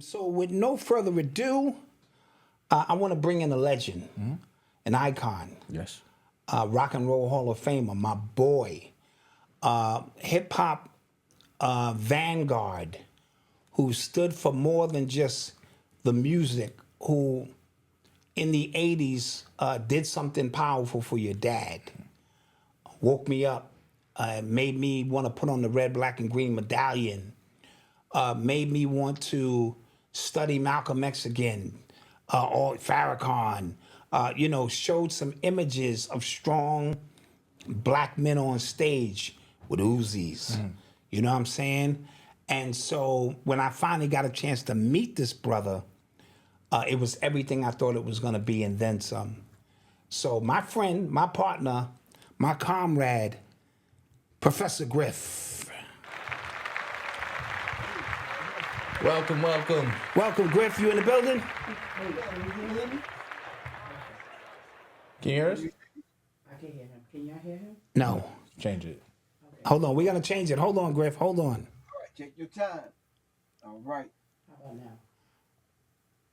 So with no further ado, I want to bring in a legend, an icon, Yes. rock and roll Hall of Famer, my boy, hip hop vanguard, who stood for more than just the music, who in the 80s did something powerful for your dad, woke me up, made me want to put on the red, black, and green medallion, made me want to study Malcolm X again, or Farrakhan, showed some images of strong black men on stage with Uzis. You know what I'm saying? And so when I finally got a chance to meet this brother, it was everything I thought it was going to be and then some. So my friend, my partner, my comrade, Professor Griff. Welcome, welcome. Welcome, Griff. You in the building? Can you hear us? I can hear him. Can y'all hear him? No. Change it. Hold on. We're going to change it. Hold on, Griff. Hold on. All right, take your time. All right. How about now?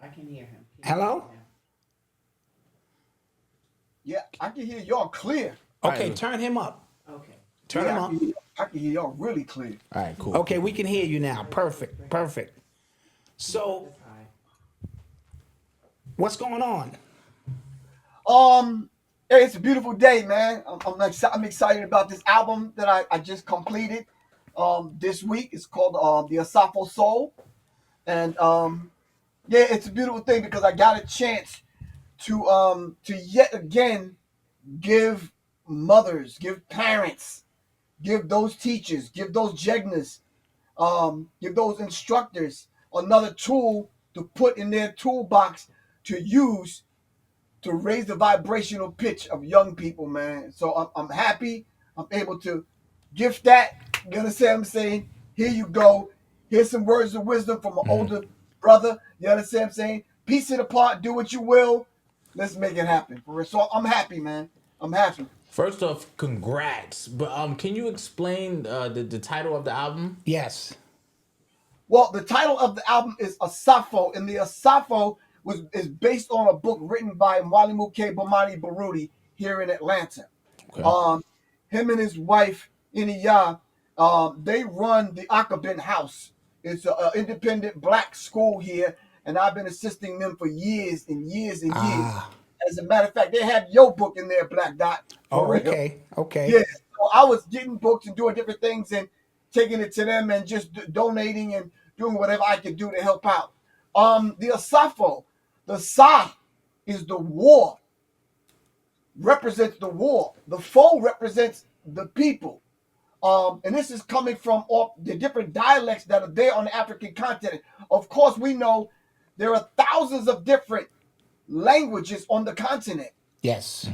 I can hear him. Hello? Hear him? Yeah, I can hear y'all clear. Okay, Right. turn him up. Okay. Turn Yeah, him up. I can hear y'all really clear. All right, cool. Okay, we can hear you now. Perfect. Perfect. So, That's high. what's going on? Hey, it's a beautiful day, man. I'm excited about this album that I just completed this week. It's called the Asofo Soul. And yeah, it's a beautiful thing because I got a chance to yet again give mothers, give parents, give those teachers, give those jegnas, give those instructors another tool to put in their toolbox to use to raise the vibrational pitch of young people, man. So I'm happy I'm able to gift that. You understand what I'm saying? Here you go. Here's some words of wisdom from an older brother. You understand what I'm saying? Piece it apart, do what you will. Let's make it happen. So I'm happy, man. I'm happy. First off, congrats. But can you explain the title of the album? Yes. Well, the title of the album is Asofo, and the Asofo is based on a book written by Mwalimu K. Bomani Baruti here in Atlanta. Okay. Him and his wife, Iniya, they run the Akabin House. It's an independent black school here, and I've been assisting them for years and years and years. As a matter of fact, they have your book in there, Black Dot. Oh, For real. okay. Okay. Yeah, so I was getting books and doing different things and taking it to them and just donating and doing whatever I could do to help out. The Asofo, the Sa is the war, represents the war. The Fo represents the people. And this is coming from all the different dialects that are there on the African continent. Of course, we know there are thousands of different languages on the continent. Yes.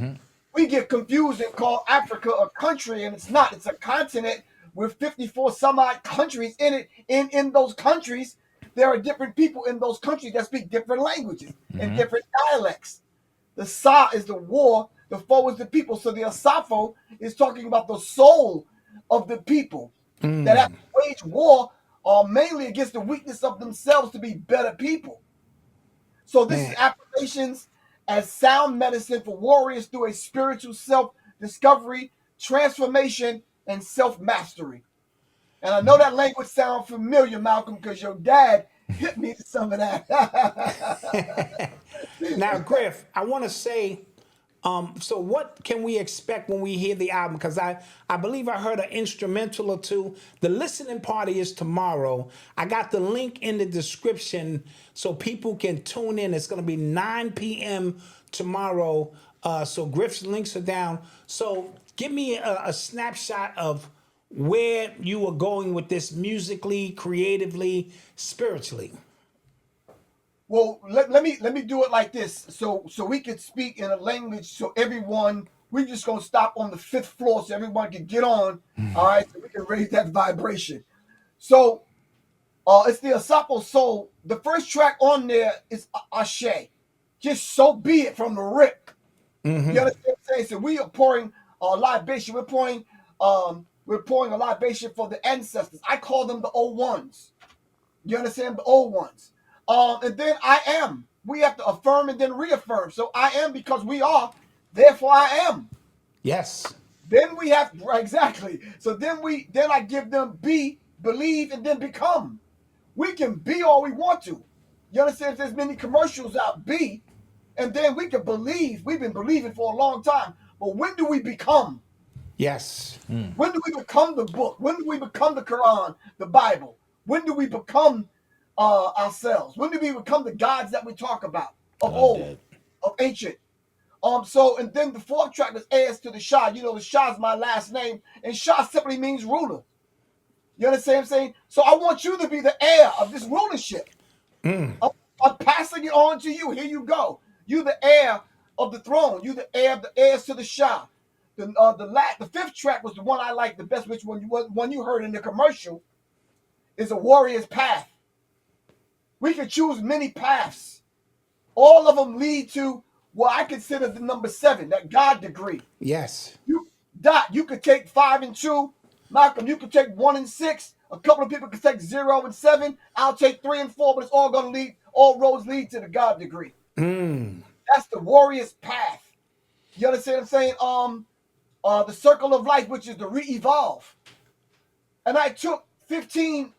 We get confused and call Africa a country, and it's not. It's a continent with 54 some odd countries in it. In those countries, there are different people in those countries that speak different languages and different dialects. The Sa is the war, the Fo is the people. So the Asofo is talking about the soul of the people that have to wage war mainly against the weakness of themselves to be better people. So this is affirmations as sound medicine for warriors through a spiritual self-discovery, transformation, and self-mastery. And I know that language sounds familiar, Malcolm, because your dad hit me to some of that. Now, Griff, I want to say, so what can we expect when we hear the album? Because I believe I heard an instrumental or two. The listening party is tomorrow. I got the link in the description so people can tune in. It's going to be 9 p.m. tomorrow. So Griff's links are down. So give me a snapshot of where you are going with this musically, creatively, spiritually. Well, let me do it like this, so we can speak in a language so everyone. We're just gonna stop on the 5th floor so everyone can get on. All right, so we can raise that vibration. So, it's the Asofo Soul. The first track on there is Ashe. Just so be it from the rip. You understand what I'm saying? So we are pouring a libation. We're pouring a libation for the ancestors. I call them the old ones. You understand? The old ones. And then I am. We have to affirm and then reaffirm. So I am because we are, therefore I am. Yes. Then we have exactly. So then I give them be, believe, and then become. We can be all we want to. You understand? If there's many commercials out, be, and then we can believe. We've been believing for a long time. But when do we become? Yes. When do we become the book? When do we become the Quran, the Bible? When do we become ourselves? When do we become the gods that we talk about of Love old, that. of ancient? So and then the fourth track is heirs to the Shah. You know, the Shah is my last name, and Shah simply means ruler. You understand what I'm saying? So I want you to be the heir of this rulership. I'm passing it on to you. Here you go. You the heir of the throne. You the heir of the heirs to the Shah. The fifth track was the one I liked the best, which one you heard in the commercial is a warrior's path. We can choose many paths. All of them lead to what I consider the number 7, that God degree. Yes. You could take 5 and 2. Malcolm, you could take 1 and 6. A couple of people could take 0 and 7. I'll take 3 and 4, but it's all gonna lead, all roads lead to the God degree. That's the warrior's path. You understand what I'm saying? The circle of life, which is the re-evolve. And I took 15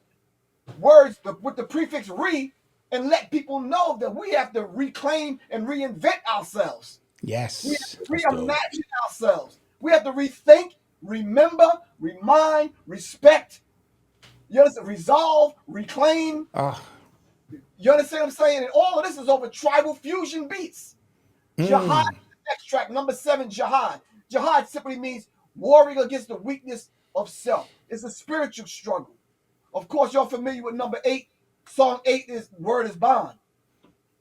words with the prefix re and let people know that we have to reclaim and reinvent ourselves. We have Yes. to That's dope. reimagine ourselves. We have to rethink, remember, remind, respect. You understand? Resolve, reclaim. Oh, You understand what I'm saying? And all of this is over tribal fusion beats. Jihad, next track, number 7, Jihad. Jihad simply means warring against the weakness of self. It's a spiritual struggle. Of course, you're familiar with number 8. Song 8 is Word is Bond.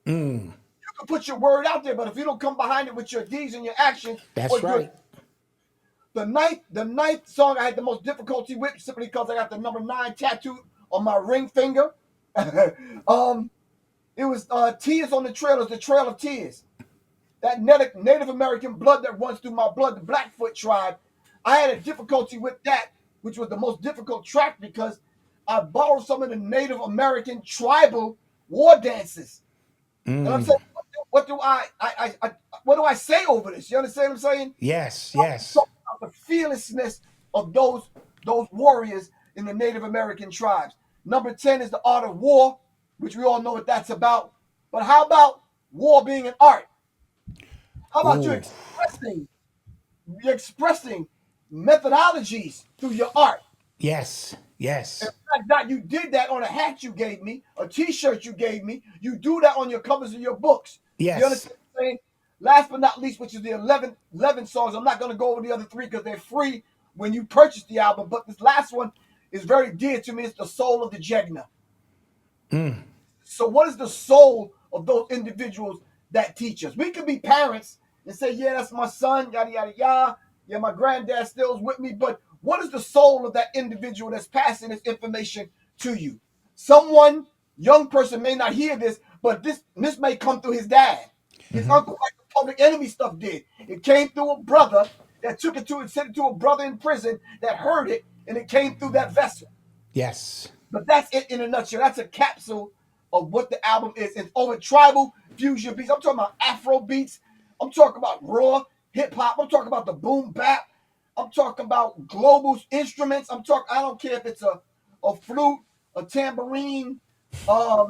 You can put your word out there, but if you don't come behind it with your deeds and your actions, that's right. the ninth song I had the most difficulty with simply because I got the number 9 tattooed on my ring finger. It was Tears on the Trail. It's the Trail of Tears. That Native American blood that runs through my blood, the Blackfoot tribe. I had a difficulty with that, which was the most difficult track because I borrowed some of the Native American tribal war dances. And I'm saying, what do I say over this? You understand what I'm saying? Yes. Talk Yes. about the fearlessness of those warriors in the Native American tribes. Number 10 is the art of war, which we all know what that's about. But how about war being an art? How about you Ooh. expressing methodologies through your art? Yes. Yes. In fact, that you did that on a hat you gave me, a T-shirt you gave me. You do that on your covers of your books. Yes. You understand what I'm saying? Last but not least, which is the 11 songs. I'm not going to go over the other 3 because they're free when you purchase the album. But this last one is very dear to me. It's the soul of the Jegna. So what is the soul of those individuals that teach us? We could be parents and say, yeah, that's my son, yada, yada, yada. Yeah, my granddad still's with me. But what is the soul of that individual that's passing this information to you? Someone, young person may not hear this, but this may come through his dad. His uncle, like the Public Enemy stuff did. It came through a brother that took it to and sent it to a brother in prison that heard it, and it came through that vessel. Yes. But that's it in a nutshell. That's a capsule of what the album is. It's over tribal fusion beats. I'm talking about Afro beats. I'm talking about raw hip hop. I'm talking about the boom bap. I'm talking about global instruments. I don't care if it's a flute, a tambourine, a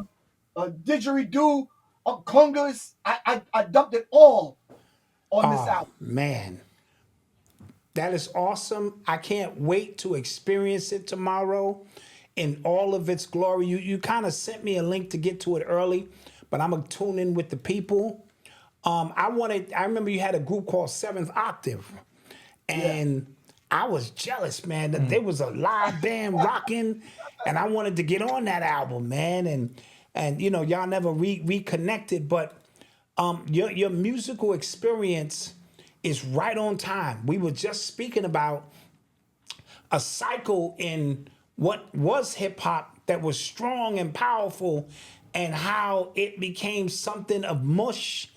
didgeridoo, congas. I dumped it all on this album. Man, that is awesome. I can't wait to experience it tomorrow in all of its glory. You kind of sent me a link to get to it early, but I'm gonna tune in with the people. I remember you had a group called Seventh Octave, and I was jealous, man, that there was a live band rocking, and I wanted to get on that album, man. And you know, y'all never reconnected, but your musical experience is right on time. We were just speaking about a cycle in what was hip hop that was strong and powerful, and how it became something of mush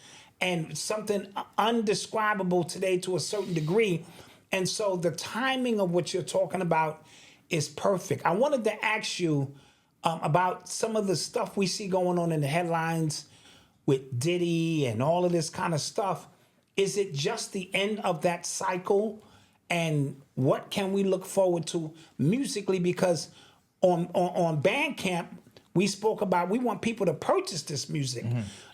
and something undescribable today to a certain degree. And so the timing of what you're talking about is perfect. I wanted to ask you, about some of the stuff we see going on in the headlines with Diddy and all of this kind of stuff. Is it just the end of that cycle? And what can we look forward to musically? Because on Bandcamp, we spoke about we want people to purchase this music.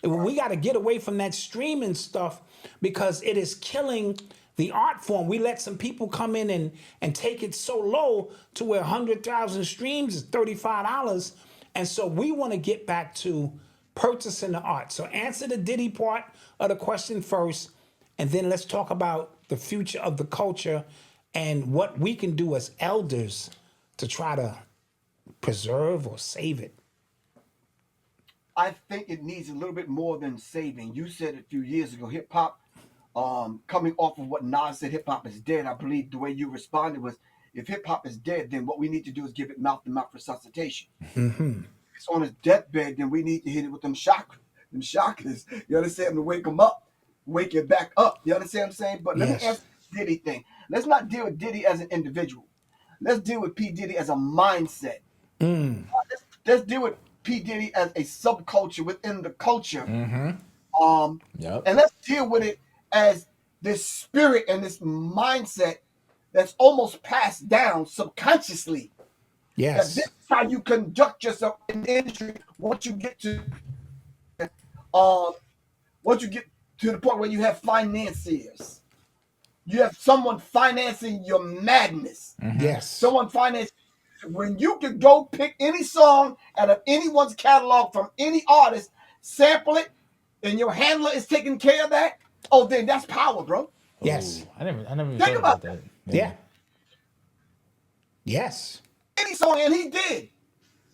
We got to get away from that streaming stuff because it is killing the art form. We let some people come in and take it so low to where 100,000 streams is $35. And so we want to get back to purchasing the art. So answer the Diddy part of the question first, and then let's talk about the future of the culture and what we can do as elders to try to preserve or save it. I think it needs a little bit more than saving. You said a few years ago, hip hop, coming off of what Nas said, hip hop is dead. I believe the way you responded was, if hip hop is dead, then what we need to do is give it mouth-to-mouth resuscitation. If it's on his deathbed, then we need to hit it with them shockers. You understand? To wake him up, wake it back up. You understand what I'm saying? But let me answer the Diddy thing. Let's not deal with Diddy as an individual. Let's deal with P. Diddy as a mindset. Let's deal with P. Diddy as a subculture within the culture. And let's deal with it as this spirit and this mindset that's almost passed down subconsciously. Yes. That this is how you conduct yourself in the industry once you get to the point where you have financiers. You have someone financing your madness. Yes. Someone financing. When you can go pick any song out of anyone's catalog from any artist, sample it, and your handler is taking care of that, oh, then that's power, bro. Yes. I never even Think thought about about that. Yeah. Yes. Any song, and he did.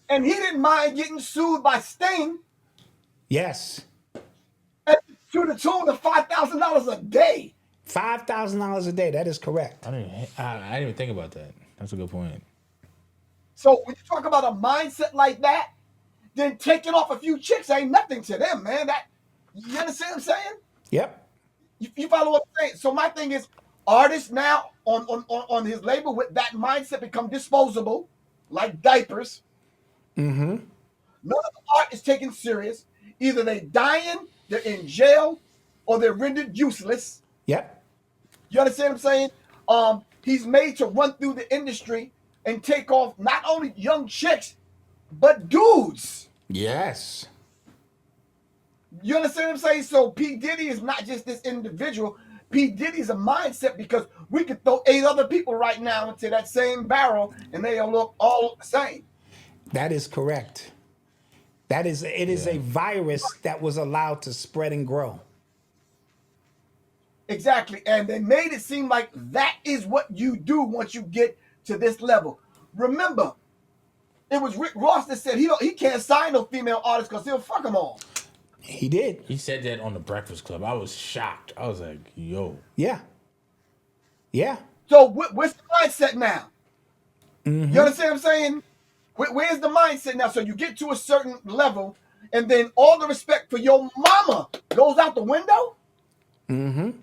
And he didn't mind getting sued by Sting Yes. to the tune of $5,000 a day. $5,000 a day. That is correct. I didn't even think about that. That's a good point. So when you talk about a mindset like that, then taking off a few chicks ain't nothing to them, man. You understand what I'm saying? Yep. You follow what I'm saying? So my thing is, artists now on his label with that mindset become disposable, like diapers. None of the art is taken serious. Either they dying, they're in jail, or they're rendered useless. Yep. You understand what I'm saying? He's made to run through the industry and take off not only young chicks, but dudes. Yes. You understand what I'm saying? So P. Diddy is not just this individual. P. Diddy's a mindset, because we could throw 8 other people right now into that same barrel and they'll look all the same. That is correct. It is a virus that was allowed to spread and grow. Exactly. And they made it seem like that is what you do once you get to this level. Remember, it was Rick Ross that said he can't sign no female artists because he'll fuck them all. He did. He said that on the Breakfast Club. I was shocked. I was like, yo. Yeah. Yeah. So where's the mindset now? You understand what I'm saying? Where's the mindset now? So you get to a certain level, and then all the respect for your mama goes out the window? No.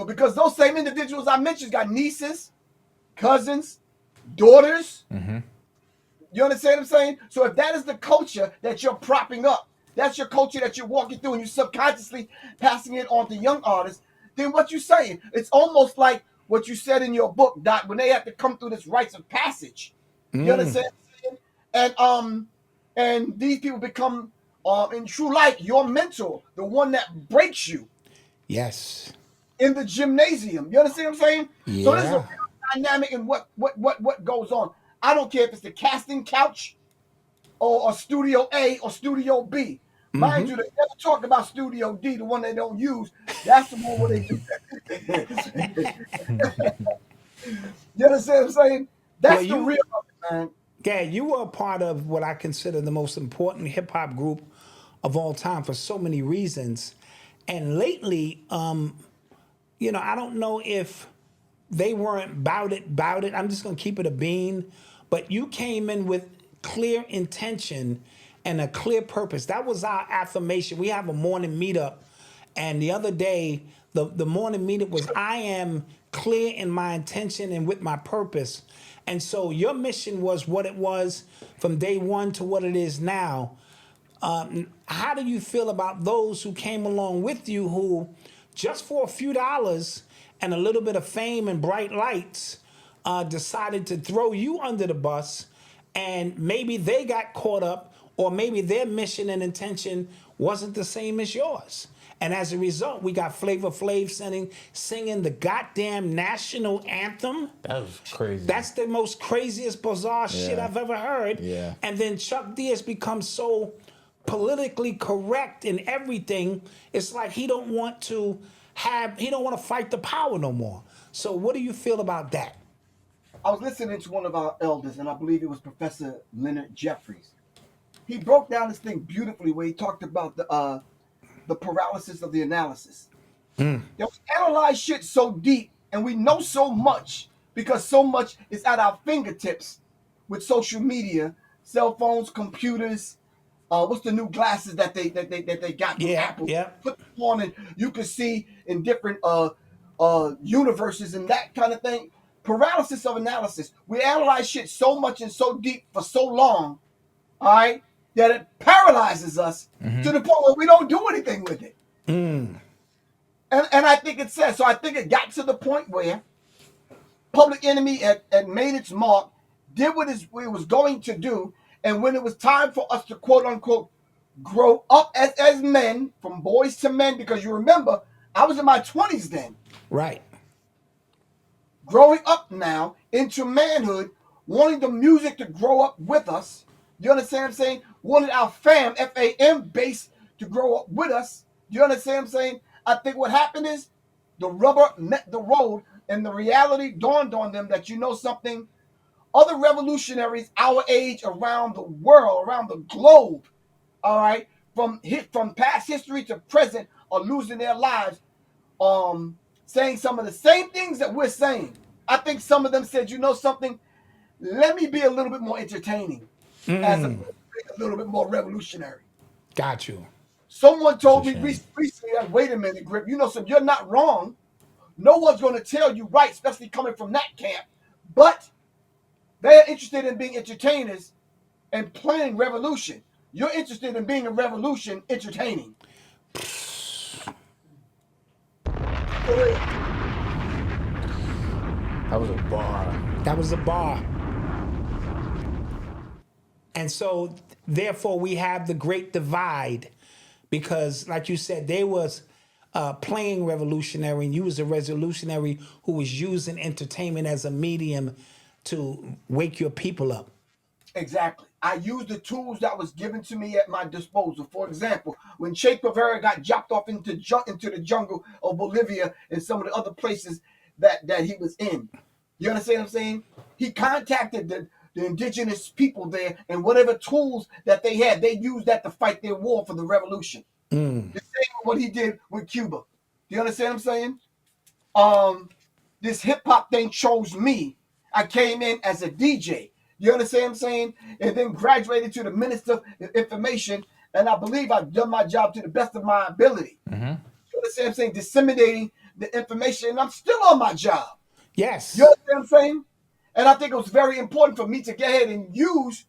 Because those same individuals I mentioned got nieces, cousins, daughters. You understand what I'm saying? So if that is the culture that you're propping up, that's your culture that you're walking through, and you're subconsciously passing it on to young artists, then what you saying? It's almost like what you said in your book, Doc, when they have to come through this rites of passage. You understand what I'm saying? And these people become, in true life, your mentor, the one that breaks you. Yes. In the gymnasium. You understand what I'm saying? Yeah. So there's a real dynamic in what goes on. I don't care if it's the casting couch or Studio A or Studio B. Mind you, they never talk about Studio D, the one they don't use. That's the one where they do that. You understand what I'm saying? That's the real of it, man. Gad, you were a part of what I consider the most important hip hop group of all time for so many reasons. And lately, I don't know if they weren't bout it. I'm just going to keep it a bean. But you came in with clear intention and a clear purpose. That was our affirmation. We have a morning meetup And the other day, the morning meeting was, I am clear in my intention and with my purpose. And so your mission was what it was from day one to what it is now. How do you feel about those who came along with you who, just for a few dollars and a little bit of fame and bright lights, decided to throw you under the bus, and maybe they got caught up, or maybe their mission and intention wasn't the same as yours? And as a result, we got Flavor Flav singing the goddamn national anthem. That was crazy. That's the most craziest, bizarre shit I've ever heard. Yeah. And then Chuck D has become so politically correct in everything. It's like he don't want to fight the power no more. So what do you feel about that? I was listening to one of our elders, and I believe it was Professor Leonard Jeffries. He broke down this thing beautifully where he talked about the paralysis of the analysis. We analyze shit so deep, and we know so much because so much is at our fingertips with social media, cell phones, computers. What's the new glasses that they got from Apple? Yeah. Put them on, and you can see in different universes and that kind of thing. Paralysis of analysis. We analyze shit so much and so deep for so long, all right, that it paralyzes us to the point where we don't do anything with it. And I think it's sad. So I think it got to the point where Public Enemy had made its mark, did what it was going to do, and when it was time for us to quote unquote grow up as men, from boys to men, because you remember, I was in my 20s then. Right. Growing up now into manhood, wanting the music to grow up with us. You understand what I'm saying? Wanted our FAM base to grow up with us. You understand what I'm saying? I think what happened is the rubber met the road, and the reality dawned on them that, you know something, other revolutionaries our age around the world, around the globe, all right, from past history to present, are losing their lives, saying some of the same things that we're saying. I think some of them said, you know something, let me be a little bit more entertaining, as a little bit more revolutionary. Got you. Someone told me recently that, wait a minute, Griff, you know something, you're not wrong. No one's going to tell you right, especially coming from that camp. But they're interested in being entertainers and playing revolution. You're interested in being a revolution entertaining. That was a bar. That was a bar. And so, therefore, we have the great divide, because, like you said, they was playing revolutionary, and you was a revolutionary who was using entertainment as a medium to wake your people up. Exactly. I used the tools that was given to me at my disposal. For example, when Che Guevara got dropped off into the jungle of Bolivia and some of the other places that he was in, you understand what I'm saying? He contacted the indigenous people there, and whatever tools that they had, they used that to fight their war for the revolution. The same what he did with Cuba. Do you understand what I'm saying? This hip hop thing chose me. I came in as a DJ. You understand what I'm saying? And then graduated to the Minister of Information, and I believe I've done my job to the best of my ability. You understand what I'm saying? Disseminating the information, and I'm still on my job. Yes. You understand what I'm saying? And I think it was very important for me to go ahead and use,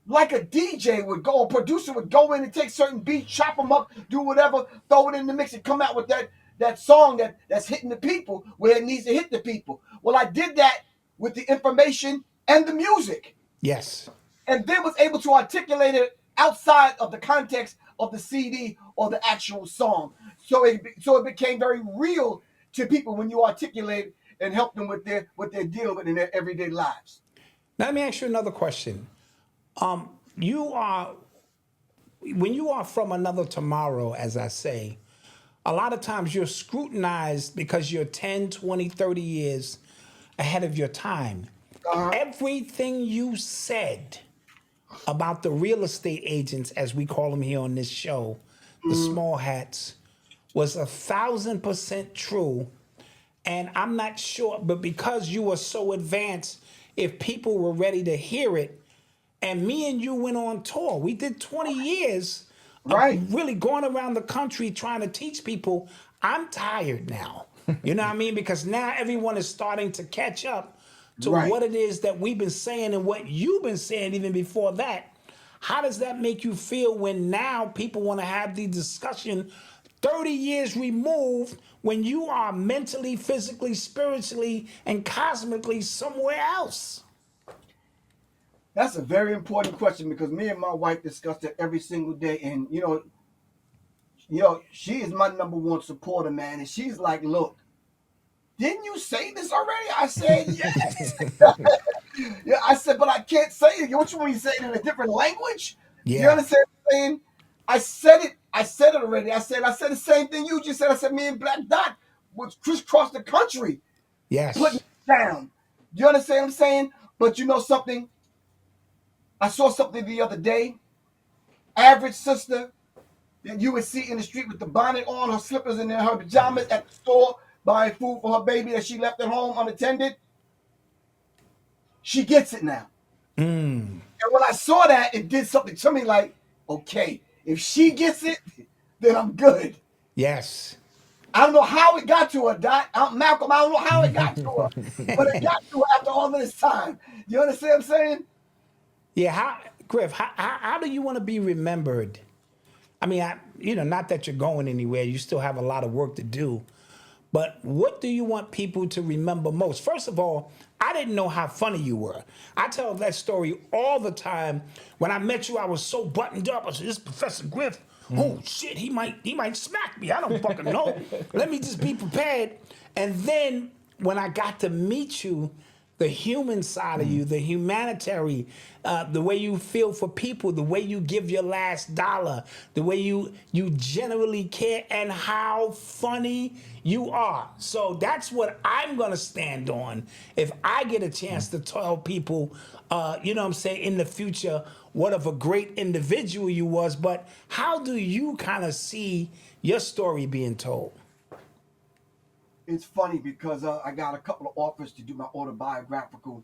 like a DJ would go, a producer would go in and take certain beats, chop them up, do whatever, throw it in the mix, and come out with that song that's hitting the people where it needs to hit the people. Well, I did that with the information and the music. Yes. And then was able to articulate it outside of the context of the CD or the actual song. So it became very real to people when you articulate and help them with their deal with in their everyday lives. Now, let me ask you another question. When you are from another tomorrow, as I say, a lot of times you're scrutinized because you're 10, 20, 30 years ahead of your time. Everything you said about the real estate agents, as we call them here on this show, the small hats, was 1,000% true. And I'm not sure, but because you were so advanced, if people were ready to hear it, and me and you went on tour, we did 20 years Right. really going around the country trying to teach people. I'm tired now. You know what I mean? Because now everyone is starting to catch up to Right. what it is that we've been saying and what you've been saying even before that. How does that make you feel when now people want to have the discussion 30 years removed when you are mentally, physically, spiritually, and cosmically somewhere else? That's a very important question because me and my wife discuss it every single day, and she is my number one supporter, man. And she's like, "Look, didn't you say this already?" I said, "Yes." Yeah, I said, "But I can't say it. What you want me to say it in a different language?" You Yeah. understand what I'm saying? I said it. I said it already. I said the same thing you just said. I said me and Black Dot was crisscross the country putting Yes. it down. Do you understand what I'm saying? But you know something? I saw something the other day. Average sister that you would see in the street with the bonnet on, her slippers, and then her pajamas at the store buying food for her baby that she left at home unattended. She gets it now. And when I saw that, it did something to me like, okay, if she gets it, then I'm good. Yes. I don't know how it got to her, Malcolm. I don't know how it got to her, but it got to her after all of this time. You understand what I'm saying? Yeah. Griff, how do you want to be remembered? I mean, not that you're going anywhere, you still have a lot of work to do. But what do you want people to remember most? First of all, I didn't know how funny you were. I tell that story all the time. When I met you, I was so buttoned up. I said, "This Professor Griff, oh shit, he might smack me. I don't fucking know. Let me just be prepared." And then when I got to meet you, the human side of you, the humanitarian, the way you feel for people, the way you give your last dollar, the way you generally care, and how funny you are. So that's what I'm gonna stand on if I get a chance to tell people, you know what I'm saying, in the future, what of a great individual you was. But how do you kind of see your story being told? It's funny because I got a couple of offers to do my autobiographical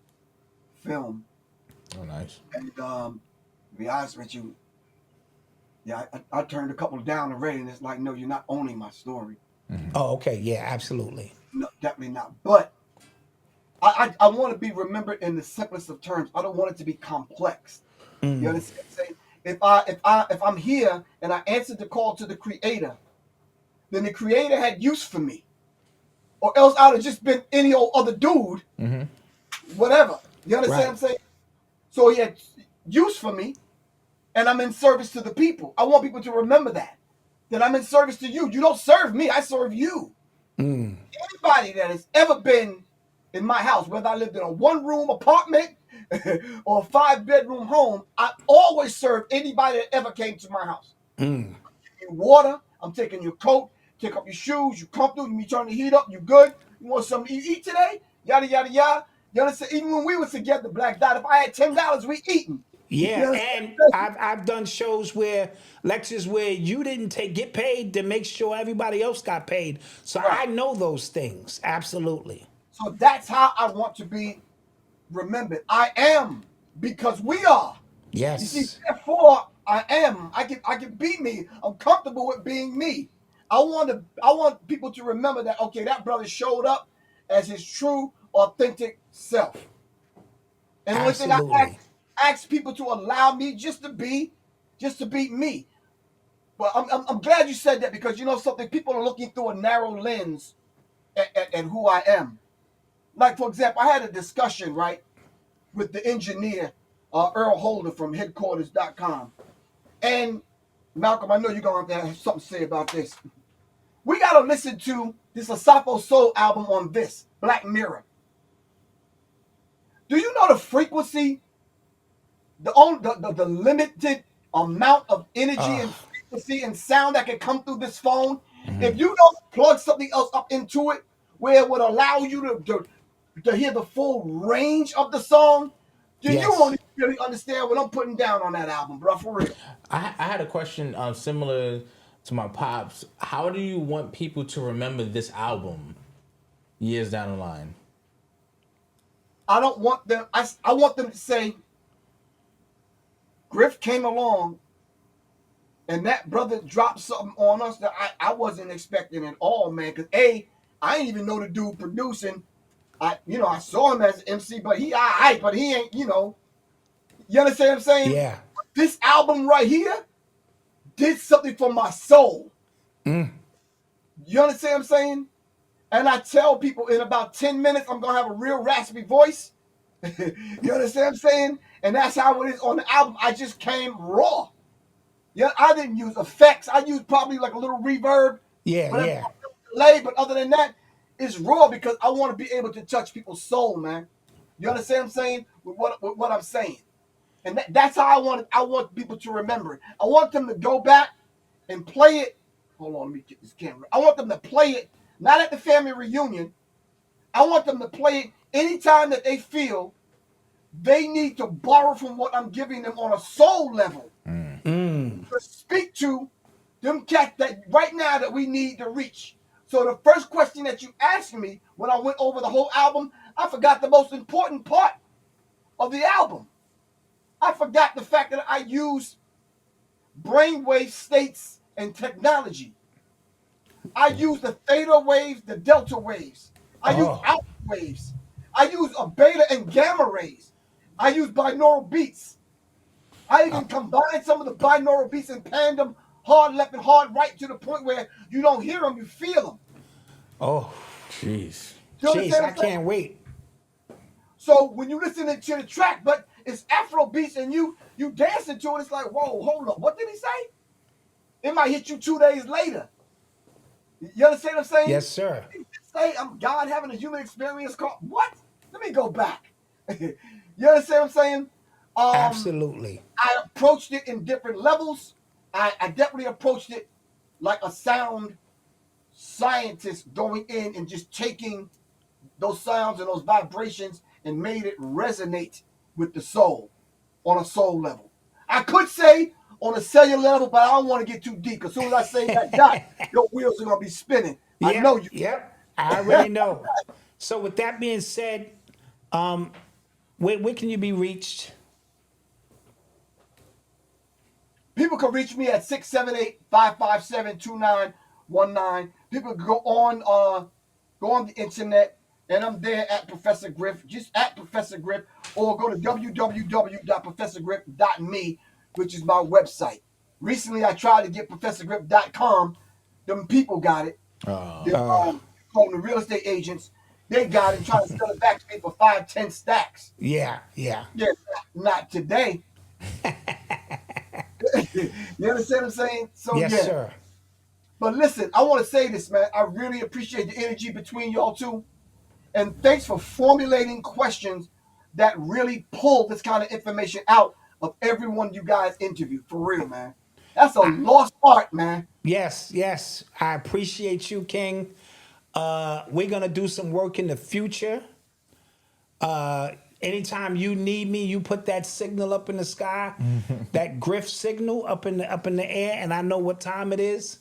film, Oh, nice. and to be honest with you, yeah, I turned a couple down already, and it's like, no, you're not owning my story. Oh, okay, yeah, absolutely. No, definitely not. But I want to be remembered in the simplest of terms. I don't want it to be complex. You understand what I'm saying? If I'm here and I answered the call to the creator, then the creator had use for me. Or else I'd have just been any old other dude, whatever. You understand what I'm Right. saying? So he had use for me, and I'm in service to the people. I want people to remember that I'm in service to you. You don't serve me, I serve you. Anybody that has ever been in my house, whether I lived in a one-room apartment or a five-bedroom home, I always served anybody that ever came to my house. You water, I'm taking your coat, take off your shoes, you comfortable, you turn the heat up, you good, you want something to eat today? Yada yada yada. You understand? Even when we were together, Black Dot, if I had $10, we eating. You Yeah, understand? and I've done shows where lectures where you didn't get paid to make sure everybody else got paid. So Right. I know those things. Absolutely. So that's how I want to be remembered. I am because we are. You see, Yes. therefore I am. I can be me. I'm comfortable with being me. I want people to remember that, okay, that brother showed up as his true, authentic self. And the only thing I Absolutely. ask people to allow me just to be me. But I'm glad you said that because you know something, people are looking through a narrow lens at who I am. Like for example, I had a discussion, right, with the engineer, Earl Holder from headquarters.com. And Malcolm, I know you're going to have something to say about this. We got to listen to this Asofo Soul album on this, Black Mirror. Do you know the frequency, the limited amount of energy and frequency and sound that can come through this phone? If you don't plug something else up into it where it would allow you to hear the full range of the song, then you Yes. won't really understand what I'm putting down on that album, bro, for real. I had a question similar to my pops. How do you want people to remember this album years down the line? I don't want them. I want them to say, Griff came along And that brother dropped something on us that I wasn't expecting at all, man. Because I didn't even know the dude producing. I saw him as an MC, but but he ain't, you understand what I'm saying? Yeah. This album right here did something for my soul. You understand what I'm saying? And I tell people in about 10 minutes, I'm going to have a real raspy voice. You understand what I'm saying? And that's how it is on the album. I just came raw. Yeah, I didn't use effects. I used probably like a little reverb. Yeah, But yeah. delay. But other than that, it's raw because I want to be able to touch people's soul, man. You understand what I'm saying? With what I'm saying. And that's how I want people to remember it. I want them to go back and play it. Hold on, let me get this camera. I want them to play it, not at the family reunion. I want them to play it anytime that they feel they need to borrow from what I'm giving them on a soul level. To speak to them cats that right now that we need to reach. So the first question that you asked me when I went over the whole album, I forgot the most important part of the album. I forgot the fact that I used brainwave states and technology. I use the theta waves, the delta waves. I use alpha waves. I use a beta and gamma rays. I use binaural beats. I even combine some of the binaural beats and pan them hard left and hard right to the point where you don't hear them, you feel them. Oh, Jeez. You jeez, understand I what I'm saying? can't wait. So when you listen to the track, but it's Afro beats and you dancing to it, it's like, whoa, hold up. What did he say? It might hit you 2 days later. You understand what I'm saying? Yes, sir. Say I'm God having a human experience called what? Let me go back. You understand what I'm saying? Absolutely. I approached it in different levels. I definitely approached it like a sound scientist going in and just taking those sounds and those vibrations and made it resonate with the soul on a soul level. I could say on a cellular level, but I don't want to get too deep. As soon as I say that dot, your wheels are gonna be spinning. I know Yep, you. yep. I already know. So with that being said, where can you be reached? People can reach me at 678-557-2919. People can go on the internet, and I'm there at Professor Griff, just at Professor Griff, or go to www.professorgriff.me, which is my website. Recently, I tried to get professorgriff.com. Them people got it. They're calling the real estate agents. They got it and trying to sell it back to me for 5-10 stacks. Yeah, yeah. Yeah, not today. You understand what I'm saying? So Yes, yeah. sir. But listen, I want to say this, man. I really appreciate the energy between y'all two. And thanks for formulating questions that really pull this kind of information out of everyone you guys interview. For real, man. That's a lost art, man. Yes, yes. I appreciate you, King. We're gonna do some work in the future. Anytime you need me, you put that signal up in the sky, that Griff signal up in the air, and I know what time it is,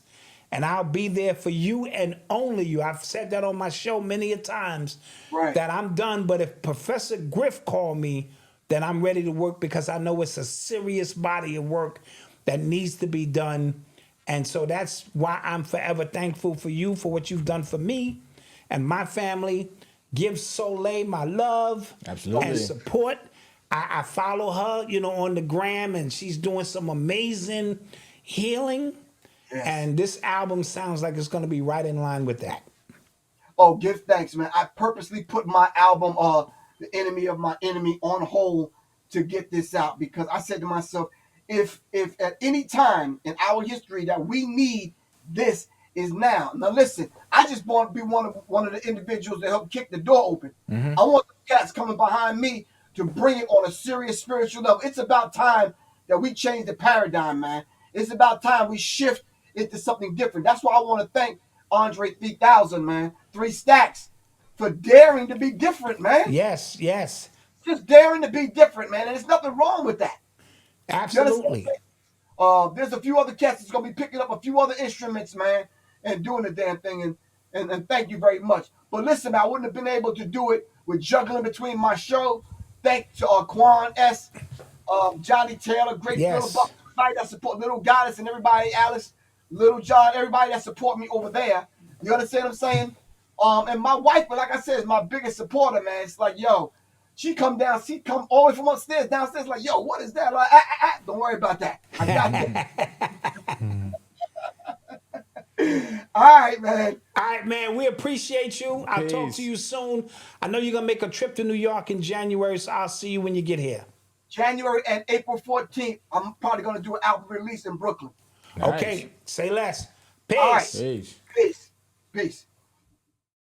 and I'll be there for you and only you. I've said that on my show many a times Right. that I'm done. But if Professor Griff called me, then I'm ready to work because I know it's a serious body of work that needs to be done, and so that's why I'm forever thankful for you for what you've done for me and my family. Give Soleil my love Absolutely. and support. I follow her, on the gram, and she's doing some amazing healing. Yes. And this album sounds like it's going to be right in line with that. Oh, give thanks, man. I purposely put my album, The Enemy of My Enemy, on hold to get this out because I said to myself, if at any time in our history that we need this is now. Now listen, I just want to be one of the individuals that help kick the door open. I want the cats coming behind me to bring it on a serious spiritual level. It's about time that we change the paradigm, man. It's about time we shift into something different. That's why I want to thank Andre 3000, man, 3 stacks, for daring to be different, man. Yes, yes. Just daring to be different, man. And there's nothing wrong with that. You understand what I'm Absolutely. saying? There's a few other cats that's gonna be picking up a few other instruments, man, and doing the damn thing. And thank you very much. But listen, I wouldn't have been able to do it with juggling between my show. Thanks to Quan S, Johnny Taylor, great Yes. filibuster everybody that support Little Goddess and everybody, Alice, Little John, everybody that support me over there. You understand what I'm saying? And my wife, but like I said, is my biggest supporter, man. It's like, yo, she come all the way from upstairs, downstairs, like, yo, what is that? Like, don't worry about that. I got that. All right, man. All right, man. We appreciate you. I'll talk Peace. to you soon. I know you're gonna make a trip to New York in January, so I'll see you when you get here. January and April 14th, I'm probably going to do an album release in Brooklyn. Nice. Okay. Say less. Peace. All right. Peace. Peace. Peace.